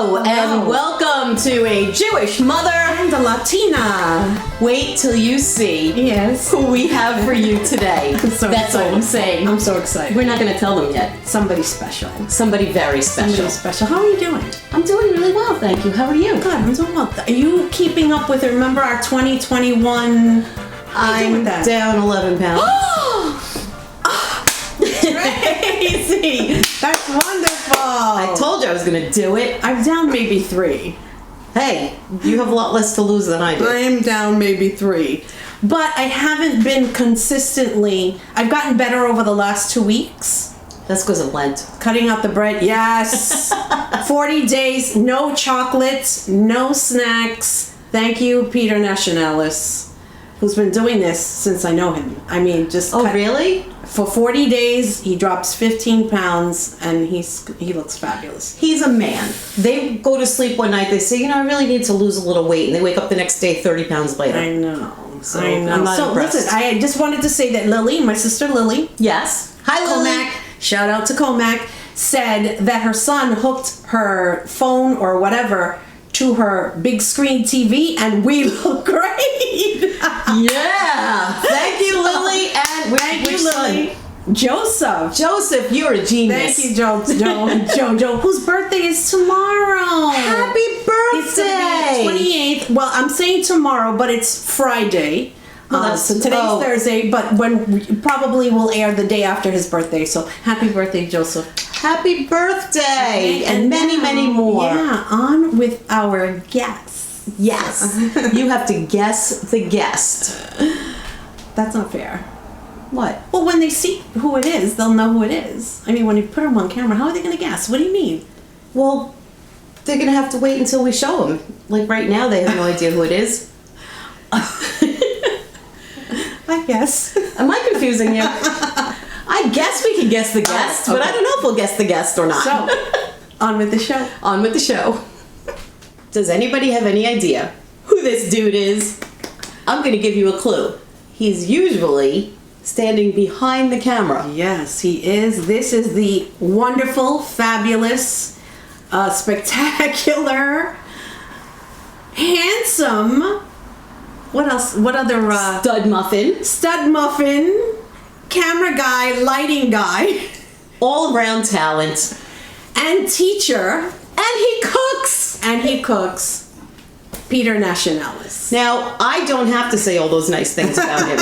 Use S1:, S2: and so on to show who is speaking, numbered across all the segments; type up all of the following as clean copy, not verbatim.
S1: And welcome to a Jewish mother
S2: and a Latina.
S1: Wait till you see who we have for you today. That's all I'm saying.
S2: I'm so excited.
S1: We're not going to tell them yet.
S2: Somebody special.
S1: Somebody very special.
S2: Somebody special. How are you doing?
S1: I'm doing really well, thank you. How are you?
S2: Good, I'm doing well. Are you keeping up with, remember our 2021?
S1: I'm down 11 pounds.
S2: Crazy. That's wonderful.
S1: I told you I was going to do it.
S2: I'm down maybe 3.
S1: Hey, you have a lot less to lose than I do.
S2: I am down maybe 3. But I haven't been consistently. I've gotten better over the last 2 weeks.
S1: That's because of Lent.
S2: Cutting out the bread, yes. 40 days, no chocolates, no snacks. Thank you, Peter Nacionales, who's been doing this since I know him. I mean, just
S1: really?
S2: For 40 days, he drops 15 pounds, and he looks fabulous.
S1: He's a man. They go to sleep one night, they say, I really need to lose a little weight, and they wake up the next day 30 pounds later.
S2: I know.
S1: So I'm not impressed.
S2: Listen, I just wanted to say that Lily, my sister Lily.
S1: Yes. Hi, Lily.
S2: Comac, shout out to Comac, said that her son hooked her phone or whatever to her big screen TV, and we look great.
S1: Yeah. Thank you, Lily. And
S2: thank you, Lily. Joseph.
S1: Joseph, you're a genius.
S2: Thank you, Joe, whose birthday is tomorrow.
S1: Happy birthday.
S2: It's going to be 28th. Well, I'm saying tomorrow, but it's Friday. So today's Thursday, but when probably will air the day after his birthday. So happy birthday, Joseph.
S1: Happy birthday. And many, many more.
S2: Yeah, on with our guests.
S1: Yes. You have to guess the guest.
S2: That's not fair.
S1: What?
S2: Well, when they see who it is, they'll know who it is. I mean, when you put them on camera, how are they going to guess? What do you mean?
S1: Well, they're going to have to wait until we show them. Like right now, they have no idea who it is.
S2: I guess.
S1: Am I confusing you? I guess we can guess the guest, but I don't know if we'll guess the guest or not.
S2: So, on with the show.
S1: On with the show. Does anybody have any idea who this dude is? I'm going to give you a clue. He's usually standing behind the camera.
S2: Yes, he is. This is the wonderful, fabulous, spectacular, handsome, what else? What other?
S1: Stud muffin,
S2: camera guy, lighting guy.
S1: All around talent.
S2: And teacher.
S1: And he cooks.
S2: Peter Nacionales.
S1: Now, I don't have to say all those nice things about him,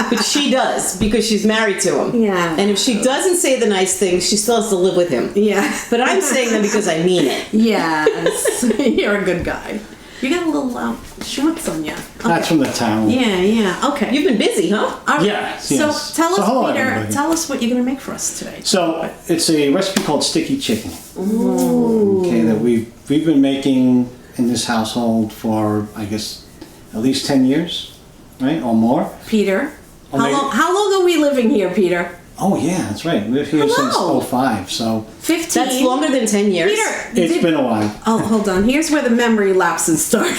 S1: but she does because she's married to him.
S2: Yeah.
S1: And if she doesn't say the nice things, she still has to live with him.
S2: Yeah.
S1: But I'm saying them because I mean it.
S2: Yes. You're a good guy. You got a little shorts on you. Okay.
S3: That's from the town.
S2: Yeah. Okay.
S1: You've been busy, huh?
S3: Yes.
S2: So tell us,
S3: hello,
S2: Peter.
S3: everybody.
S2: Tell us what you're going to make for us today.
S3: So it's a recipe called sticky chicken.
S2: Ooh.
S3: Okay, that we've been making in this household for, I guess, at least 10 years, right, or more.
S2: Peter,
S3: Or
S2: how long are we living here, Peter?
S3: Oh yeah, that's right. We've been here since 05, so
S2: 15.
S1: That's longer than 10 years.
S2: Peter,
S3: it's been a while.
S2: Oh, hold on. Here's where the memory lapses start.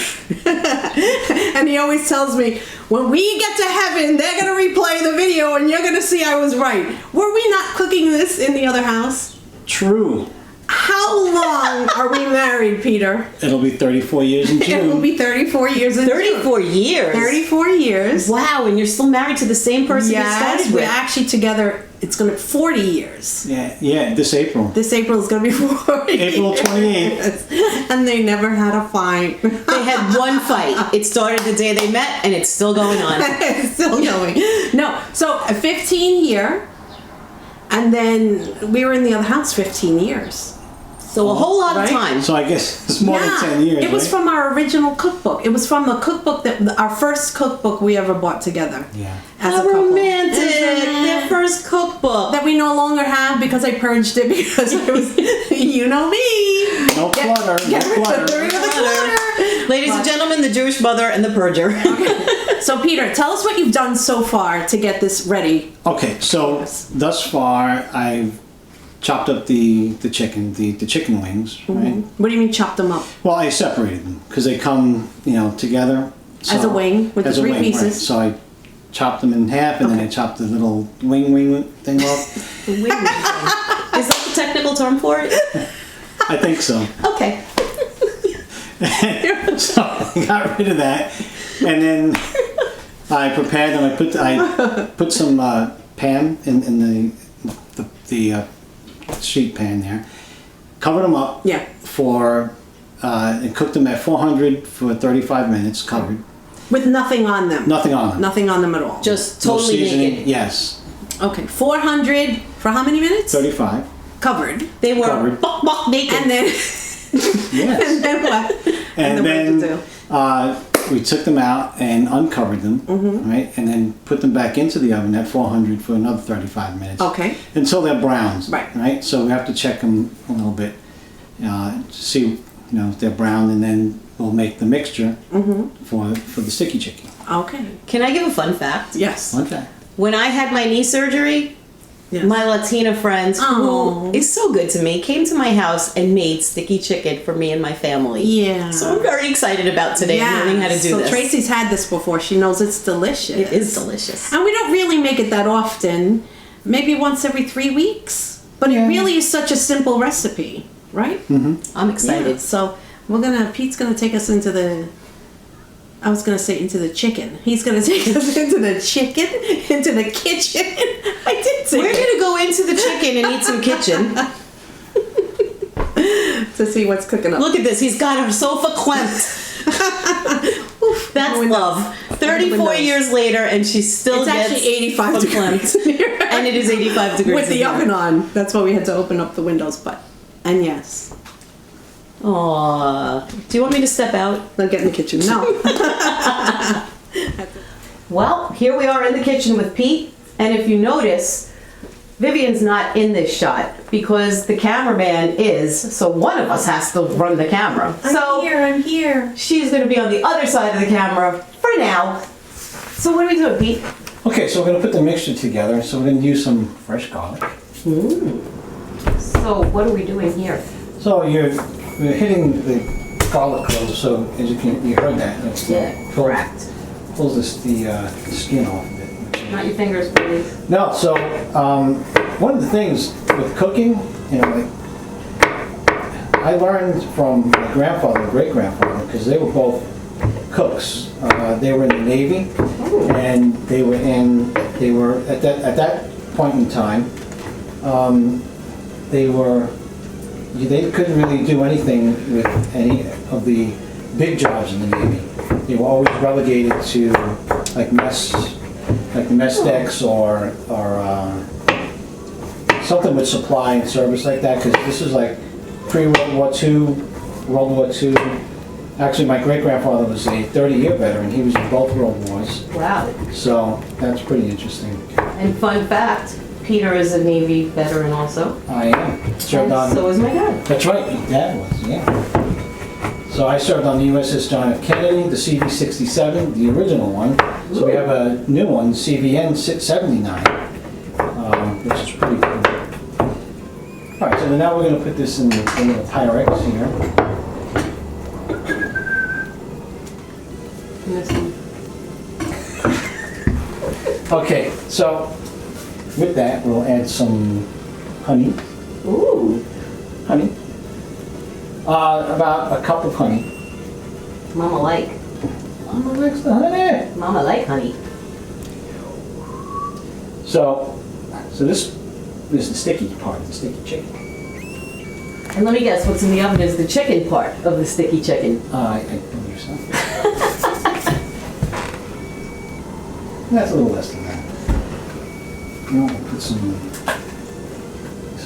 S2: And he always tells me, when we get to heaven, they're going to replay the video and you're going to see I was right. Were we not cooking this in the other house?
S3: True.
S2: How long are we married, Peter?
S3: It'll be 34 years in June.
S2: It will be 34 years in
S1: 34
S2: June.
S1: years?
S2: 34 years.
S1: Wow, and you're still married to the same person you started
S2: we're
S1: with.
S2: actually together, it's going to be 40 years.
S3: Yeah, this April.
S2: This April is going to be 40
S3: April 28th.
S2: years. And they never had a fight.
S1: They had one fight. It started the day they met, and it's still going on.
S2: It's still going. No, so 15 here, and then we were in the other house 15 years.
S1: So a whole lot of time.
S3: So I guess it's more than 10 years,
S2: it was
S3: right?
S2: from our original cookbook. It was from a cookbook our first cookbook we ever bought together.
S3: Yeah.
S2: As
S1: How
S2: a couple.
S1: romantic.
S2: Mhm.
S1: Their first cookbook.
S2: That we no longer have because I purged it because I was, you know me.
S3: No clutter. No clutter.
S2: Rid of the clutter.
S1: Ladies and gentlemen, the Jewish mother and the purger.
S2: So Peter, tell us what you've done so far to get this ready.
S3: Okay, so thus far I've chopped up the chicken, the chicken wings, right?
S2: What do you mean chopped them up?
S3: Well, I separated them because they come, together.
S2: As a wing with the
S3: as a
S2: 3
S3: wing,
S2: pieces?
S3: Right. So I chopped them in half and then I chopped the little wing thing off.
S1: Is that the technical term for it?
S3: I think so.
S1: Okay.
S3: So I got rid of that, and then I prepared them. I put some pan in the sheet pan there, covered them up.
S2: Yeah.
S3: And cooked them at 400 for 35 minutes, covered.
S2: With nothing on them.
S3: Nothing on them.
S2: Nothing on them at all.
S1: Just
S3: No
S1: totally
S3: seasoning.
S1: naked.
S3: Yes.
S2: Okay. 400 for how many minutes?
S3: 35.
S2: Covered.
S1: They were
S3: Covered.
S1: buck naked.
S2: And then.
S3: Yes.
S2: And then what?
S3: And
S2: what did you
S3: then
S2: do?
S3: we took them out and uncovered them, right? And then put them back into the oven at 400 for another 35 minutes.
S2: Okay.
S3: Until they're browns.
S2: Right.
S3: So we have to check them a little bit to see, if they're brown, and then we'll make the mixture for the sticky chicken.
S2: Okay.
S1: Can I give a fun fact?
S2: Yes.
S3: One fact.
S1: When I had my knee surgery,
S2: Yes.
S1: my Latina friends,
S2: Oh.
S1: who is so good to me, came to my house and made sticky chicken for me and my family.
S2: Yeah.
S1: So I'm very excited about today learning how to do
S2: so
S1: this.
S2: Tracy's had this before. She knows it's delicious.
S1: It is delicious.
S2: And we don't really make it that often. Maybe once every 3 weeks. But it really is such a simple recipe, right?
S1: I'm excited.
S2: Yeah. So Pete's gonna take us into the chicken. He's gonna take us into the chicken, into the kitchen. I did say
S1: We're
S2: it.
S1: gonna go into the chicken and eat some kitchen.
S2: To see what's cooking up.
S1: Look at this. He's got her sofa clamped. That's love. 34
S2: windows.
S1: years later, and she still
S2: It's
S1: gets
S2: actually 85
S1: clamped.
S2: degrees.
S1: And it is 85 degrees.
S2: With the
S1: in here.
S2: oven on. That's why we had to open up the windows. And yes.
S1: Aww. Do you want me to step out?
S2: Don't get in the kitchen. No.
S1: Well, here we are in the kitchen with Pete, and if you notice, Vivian's not in this shot because the cameraman is, so one of us has to run the camera.
S2: I'm here.
S1: She's going to be on the other side of the camera for now. So what are we doing, Pete?
S3: Okay, so we're going to put the mixture together. So we're going to use some fresh garlic.
S1: So what are we doing here?
S3: So we're hitting the garlic cloves. So as you heard that.
S1: correct.
S3: Pulls the skin off of it.
S1: Not your fingers, please.
S3: No, so one of the things with cooking, I learned from my grandfather and great-grandfather, because they were both cooks. They were in the Navy, and they were at that point in time, they couldn't really do anything with any of the big jobs in the Navy. They were always relegated to like mess decks or something with supply and service like that, because this is like pre-World War II, World War II. Actually, my great-grandfather was a 30-year veteran. He was in both World Wars.
S1: Wow.
S3: So that's pretty interesting.
S1: And fun fact, Peter is a Navy veteran also.
S3: I am. Served on.
S1: So is my dad.
S3: That's right, your dad was, yeah. So I served on the USS John F. Kennedy, the CV-67, the original one. So we have a new one, CVN 79, which is pretty cool. All right, so then now we're going to put this in the little Pyrex here. Okay, so with that, we'll add some honey.
S1: Ooh.
S3: Honey. About a cup of honey.
S1: Mama like.
S3: Mama likes the honey.
S1: Mama like honey.
S3: So this is the sticky part, the sticky chicken.
S1: And let me guess, what's in the oven is the chicken part of the sticky chicken.
S3: I believe so. That's a little less than that. We'll put this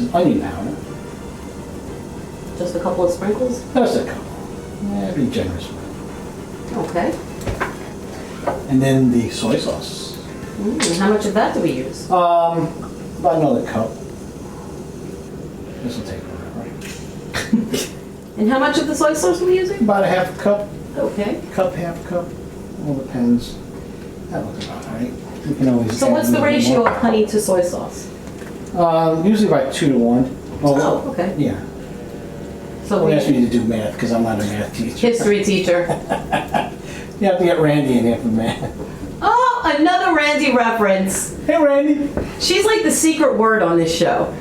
S3: is onion powder.
S1: Just a couple of sprinkles?
S3: Just a couple. Yeah, be generous with it.
S1: Okay.
S3: And then the soy sauce.
S1: And how much of that do we use?
S3: About another cup. This will take forever.
S1: And how much of the soy sauce are we using?
S3: About a half cup.
S1: Okay.
S3: Half cup. All depends. That looks about right. You can always.
S1: So
S3: add
S1: what's
S3: a
S1: the
S3: little
S1: ratio
S3: more.
S1: of honey to soy sauce?
S3: Usually about 2 to 1.
S1: Oh, okay.
S3: Yeah.
S1: So
S3: Don't
S1: we
S3: ask me to do math because I'm not a math teacher.
S1: history teacher.
S3: You have to get Randy in here for math.
S1: Oh, another Randy reference.
S3: Hey, Randy.
S1: She's like the secret word on this show.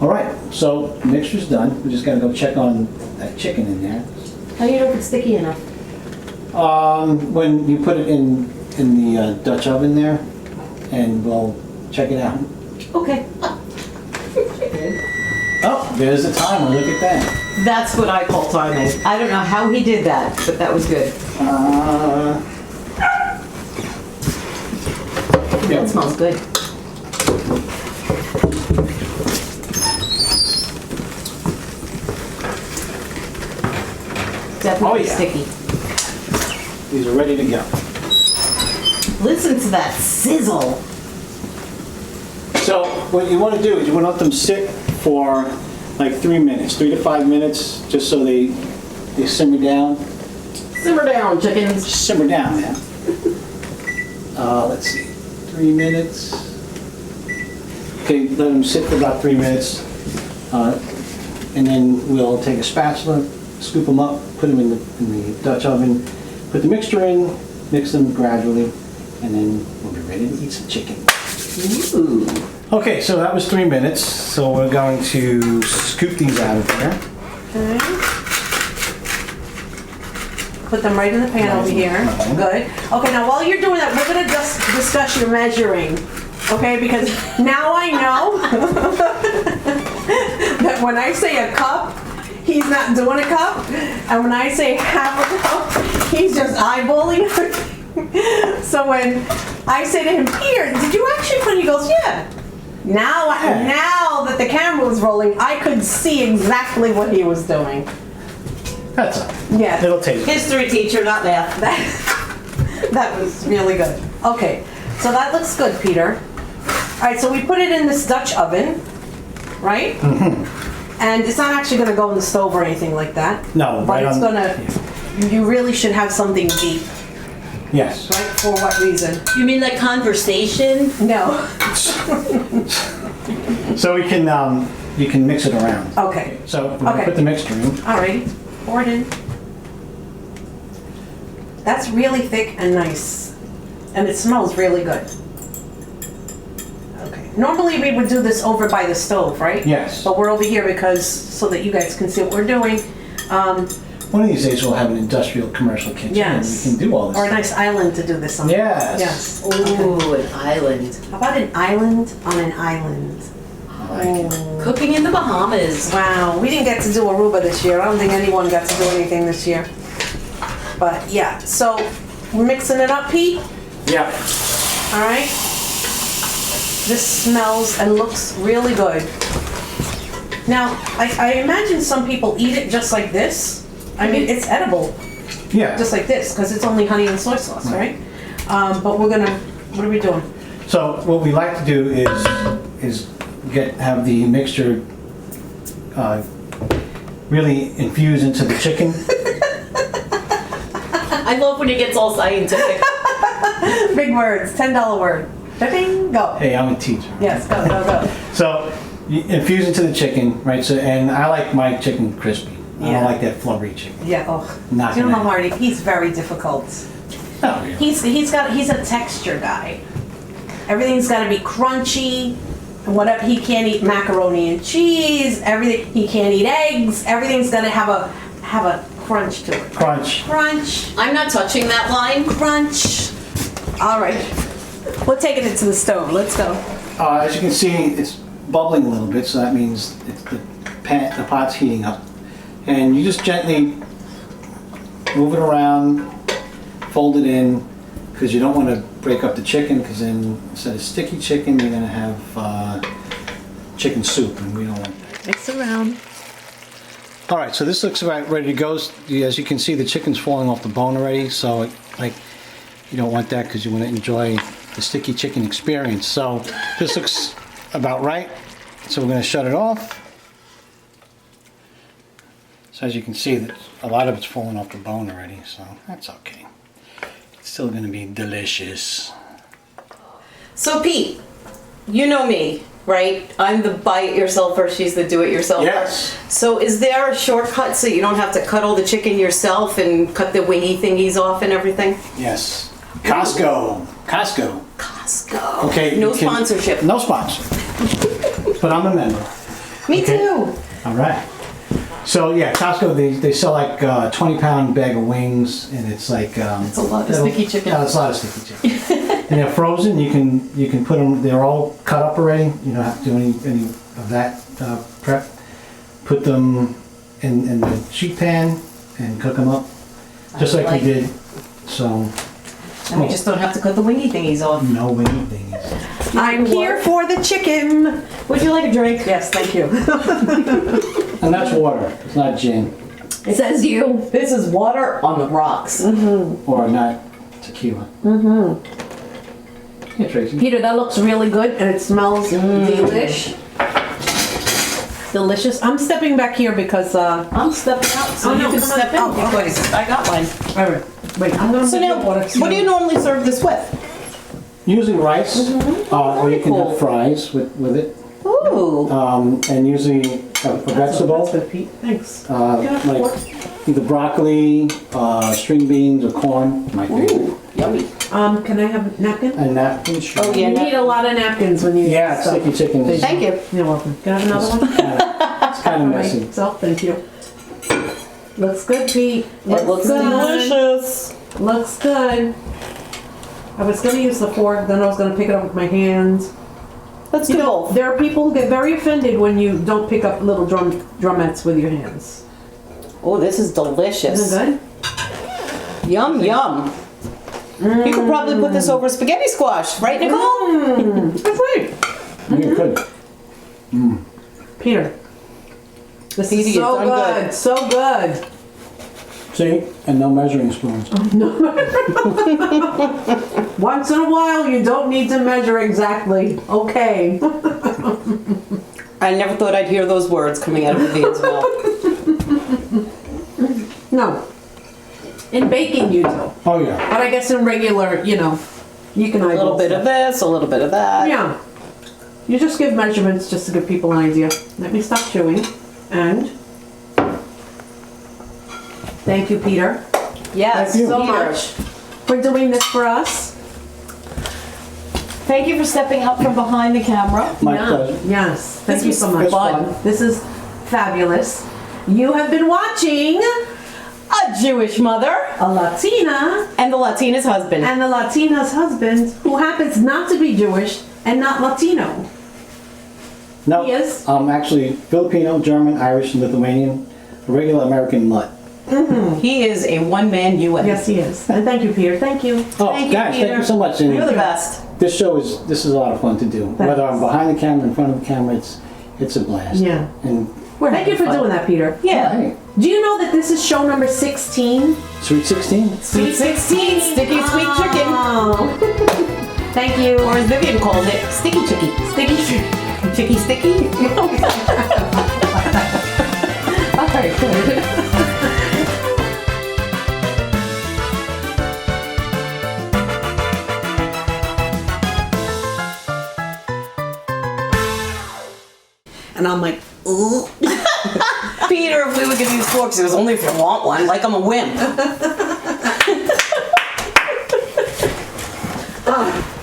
S3: All right, so mixture's done. We just gotta go check on that chicken in there.
S1: How do you know if it's sticky enough?
S3: When you put it in the Dutch oven there, and we'll check it out.
S1: Okay.
S3: Oh, there's the timer. Look at that.
S1: That's what I call timing. I don't know how he did that, but that was good.
S3: Yeah,
S1: That smells good. Definitely
S3: Oh, yeah.
S1: sticky.
S3: These are ready to go.
S1: Listen to that sizzle.
S3: So what you want to do is you want to let them sit for like 3 minutes, 3 to 5 minutes, just so they simmer down.
S1: Simmer down, chickens.
S3: Simmer down, man. Let's see, 3 minutes. Okay, let them sit for about 3 minutes, and then we'll take a spatula, scoop them up, put them in the Dutch oven, put the mixture in, mix them gradually, and then we'll be ready to eat some chicken.
S1: Ooh.
S3: Okay, so that was 3 minutes. So we're going to scoop these out of there.
S2: Okay. Put them right in the pan over here.
S3: Okay.
S2: Good. Okay, now while you're doing that, we're gonna just discuss your measuring. Okay, because now I know that when I say a cup, he's not doing a cup. And when I say half a cup, he's just eyeballing it. So when I say to him, Peter, did you actually put it? He goes, yeah. Now that the camera was rolling, I could see exactly what he was doing.
S3: That's all.
S2: Yeah.
S3: It'll taste good.
S1: History teacher, not math.
S2: That was really good. Okay, so that looks good, Peter. All right, so we put it in this Dutch oven, right? Mm-hmm. And it's not actually going to go in the stove or anything like that.
S3: No,
S2: but
S3: right
S2: it's
S3: on-
S2: going to. You really should have something deep,
S3: Yes.
S2: right? For what reason?
S1: You mean like conversation?
S2: No.
S3: So we can you can mix it around.
S2: Okay.
S3: So we're gonna
S2: Okay.
S3: put the mixture in.
S2: All right, pour it in. That's really thick and nice, and it smells really good. Okay. Normally we would do this over by the stove, right?
S3: Yes.
S2: But we're over here because so that you guys can see what we're doing.
S3: One of these days we'll have an industrial commercial kitchen
S2: Yes.
S3: and we can do all this.
S2: Or a
S3: stuff.
S2: nice island to do this on.
S3: Yes.
S2: Yes.
S1: Ooh, an island.
S2: How about an island on an island?
S3: I like it.
S1: Cooking in the Bahamas.
S2: Wow, we didn't get to do Aruba this year. I don't think anyone got to do anything this year. But yeah, so we're mixing it up, Pete.
S3: Yeah.
S2: All right. This smells and looks really good. Now, I imagine some people eat it just like this. I mean, it's edible,
S3: Yeah.
S2: just like this, because it's only honey and soy sauce, right? But we're gonna, what are we doing?
S3: So what we like to do is have the mixture really infuse into the chicken.
S1: I love when it gets all scientific.
S2: Big words, $10 word. Ding, go.
S3: Hey, I'm a teacher.
S2: Yes, go, go, go.
S3: So you infuse into the chicken, right? So and I like my chicken crispy. I
S2: Yeah.
S3: don't like that flubbery chicken.
S2: Yeah, oh.
S3: Not
S2: Do you know
S3: gonna-
S2: Marty? He's very difficult.
S3: Oh, yeah.
S2: He's a texture guy. Everything's got to be crunchy. And whatever, he can't eat macaroni and cheese. Everything, he can't eat eggs. Everything's got to have a crunch to it.
S3: Crunch.
S2: Crunch,
S1: I'm not touching that line.
S2: crunch. All right, we're taking it to the stove. Let's go.
S3: As you can see, it's bubbling a little bit, so that means the pot's heating up. And you just gently move it around, fold it in, because you don't want to break up the chicken, because then instead of sticky chicken, you're going to have chicken soup, and we don't want that.
S2: Mix around.
S3: All right, so this looks about ready to go. As you can see, the chicken's falling off the bone already, so you don't want that because you want to enjoy the sticky chicken experience. So this looks about right. So we're going to shut it off. So as you can see, that a lot of it's fallen off the bone already, so that's okay. It's still going to be delicious.
S1: So Pete, you know me, right? I'm the buy it yourselfer, she's the do it yourselfer.
S3: Yes.
S1: So is there a shortcut so you don't have to cut all the chicken yourself and cut the wingy thingies off and everything?
S3: Yes. Costco.
S1: Costco.
S3: Okay.
S1: No
S3: you can-
S1: sponsorship.
S3: No sponsor. But I'm a member.
S1: Me
S3: Okay.
S1: too.
S3: All right. So yeah, Costco, they sell like a 20-pound bag of wings, and it's like
S1: It's a lot of sticky chicken.
S3: Yeah, it's a lot of sticky chicken. And they're frozen. You can put them. They're all cut up already. You don't have to do any of that prep. Put them in the sheet pan and cook them up, just like we did. So
S1: And we just don't have to cut the wingy thingies off.
S3: no wingy things.
S2: I'm here for the chicken.
S1: Would you like a drink?
S2: Yes, thank you.
S3: And that's water. It's not gin
S2: It says you.
S1: This is water on the rocks.
S3: or not tequila. Yeah, Tracy.
S2: Peter, that looks really good and it smells delish. Delicious. I'm stepping back here because
S1: I'm stepping out so
S2: Oh,
S1: you
S2: no,
S1: can
S2: come on.
S1: step in
S2: Oh, okay.
S1: because I got mine.
S2: all right. Wait, I'm gonna
S1: So
S2: put
S1: now,
S2: the water.
S1: what do you normally serve this with?
S3: Usually rice, or you can
S1: cool.
S3: have fries with it.
S1: Ooh.
S3: And usually a vegetable,
S2: That's good, Pete. Thanks.
S3: like either broccoli, string beans, or corn. My favorite.
S1: Ooh, yummy.
S2: Can I have a napkin?
S3: And napkins. Sure.
S1: Oh, yeah.
S2: You need a lot of napkins when you
S3: Yeah,
S2: stuff.
S3: sticky chicken is
S1: Thank you.
S2: You're welcome. Can I have another one?
S3: it's kind of messy.
S2: Right, so thank you. Looks good, Pete.
S1: It looks
S2: good.
S1: delicious.
S2: Looks good. I was gonna use the fork, then I was gonna pick it up with my hands.
S1: Let's
S2: You
S1: do
S2: know,
S1: both.
S2: there are people who get very offended when you don't pick up little drumettes with your hands.
S1: Oh, this is delicious.
S2: Isn't it good?
S1: Yum, yum. You could probably put this over spaghetti squash, right, Nicole?
S2: That's right.
S3: You're good.
S2: Peter. This
S1: Petey,
S2: is so
S1: it's done
S2: good. So good.
S3: See? And no measuring spoons.
S2: Once in a while, you don't need to measure exactly. Okay.
S1: I never thought I'd hear those words coming out of Vivian's mouth.
S2: No. In baking, you do.
S3: Oh yeah.
S2: But I guess in regular, you know, you can
S1: A little bit of this, a little bit of that.
S2: Yeah. You just give measurements just to give people an idea. Let me stop chewing. And thank you, Peter.
S1: Yes,
S2: Thank you so
S1: Peter.
S2: much for doing this for us.
S1: Thank you for stepping out from behind the camera.
S3: My
S2: Yeah.
S3: pleasure.
S2: Yes. Thank
S1: This
S2: you
S1: was
S2: so much.
S1: fun.
S2: This is fabulous. You have been watching
S1: A Jewish mother
S2: a Latina
S1: and the Latina's husband.
S2: and the Latina's husband, who happens not to be Jewish and not Latino.
S3: No,
S2: He is?
S3: I'm actually Filipino, German, Irish, and Lithuanian. A regular American mutt.
S1: He is a one-man UN.
S2: Yes, he is. And thank you, Peter. Thank you.
S3: Oh,
S1: Thank you,
S3: guys,
S1: Peter.
S3: thank you so much. And
S1: You're the best.
S3: this show is a lot of fun to do. Whether I'm behind the camera, in front of the camera, it's a blast.
S2: Yeah.
S3: And
S1: We're
S2: Thank you for
S1: having fun.
S2: doing that, Peter.
S1: Yeah.
S3: hey,
S2: Do you know that this is show number 16?
S3: Sweet 16.
S1: Sweet 16, sticky sweet chicken.
S2: Oh. Thank you.
S1: Or as Vivian calls it, sticky chicky.
S2: Sticky chicken.
S1: Chicky sticky?
S2: All right, good. And I'm like, ooh.
S1: Peter, if we would give you forks, it was only if you want one, like I'm a wimp.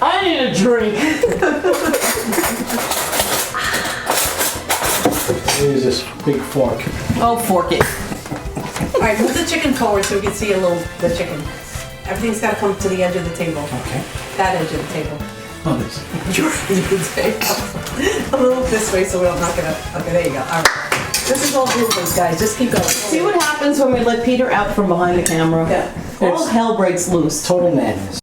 S2: I need a drink.
S3: Use this big fork.
S1: Oh, fork it.
S2: All right, move the chicken forward so we can see a little the chicken. Everything's got to come to the edge of the table.
S3: Okay.
S2: That edge of the table.
S3: Oh, this.
S2: A little this way so we don't knock it up. Okay, there you go. All right. This is all bloopers, guys. Just keep going.
S1: See what happens when we let Peter out from behind the camera?
S2: Yeah.
S1: All hell breaks loose.
S3: Total madness.